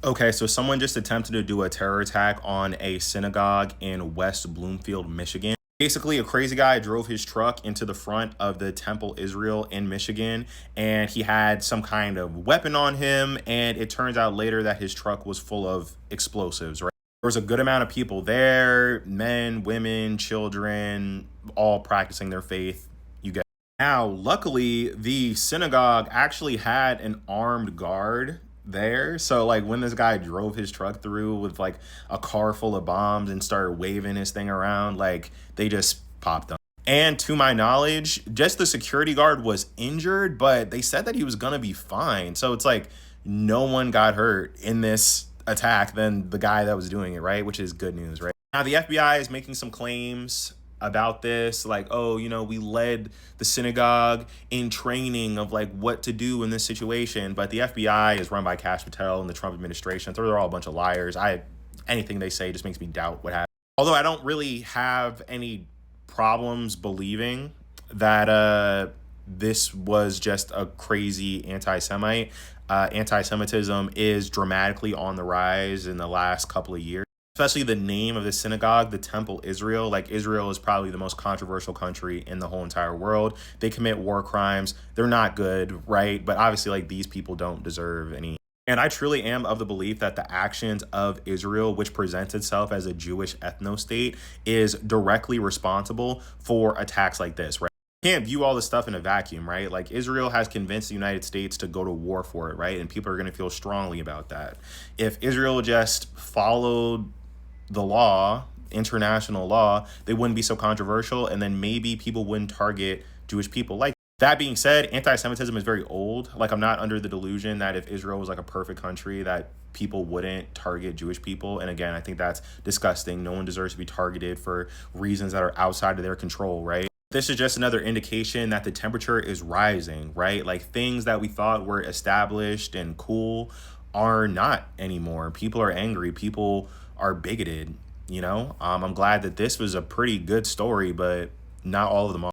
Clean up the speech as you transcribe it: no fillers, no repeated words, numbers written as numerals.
Okay, so someone just attempted to do a terror attack on a synagogue in West Bloomfield, Michigan. Basically, a crazy guy drove his truck into the front of the Temple Israel in Michigan, and he had some kind of weapon on him. And it turns out later that his truck was full of explosives, right? There was a good amount of people there, men, women, children, all practicing their faith. You get now, luckily, the synagogue actually had an armed guard there. So, like, when this guy drove his truck through with like a car full of bombs and started waving his thing around, like, they just popped them. And to my knowledge, just the security guard was injured, but they said that he was gonna be fine. So it's like no one got hurt in this attack than the guy that was doing it, right? Which is good news, right? Now the FBI is making some claims about this, like, oh, we led the synagogue in training of like what to do in this situation. But the FBI is run by Kash Patel and the Trump administration, so they're all a bunch of liars. Anything they say just makes me doubt what happened. Although I don't really have any problems believing that this was just a crazy anti-Semite. Anti-Semitism is dramatically on the rise in the last couple of years, especially the name of the synagogue, the Temple Israel. Like, Israel is probably the most controversial country in the whole entire world. They commit war crimes. They're not good, right? But obviously, like, these people don't deserve any. And I truly am of the belief that the actions of Israel, which presents itself as a Jewish ethno-state, is directly responsible for attacks like this, right? Can't view all this stuff in a vacuum, right? Like, Israel has convinced the United States to go to war for it, right? And people are going to feel strongly about that. If Israel just followed the law, international law, they wouldn't be so controversial, and then maybe people wouldn't target Jewish people. Like, that being said, anti-Semitism is very old. Like, I'm not under the delusion that if Israel was like a perfect country that people wouldn't target Jewish people. And again, I think that's disgusting. No one deserves to be targeted for reasons that are outside of their control, right? This is just another indication that the temperature is rising, right? Like, things that we thought were established and cool are not anymore. People are angry. People are bigoted, I'm glad that this was a pretty good story, but not all of them are.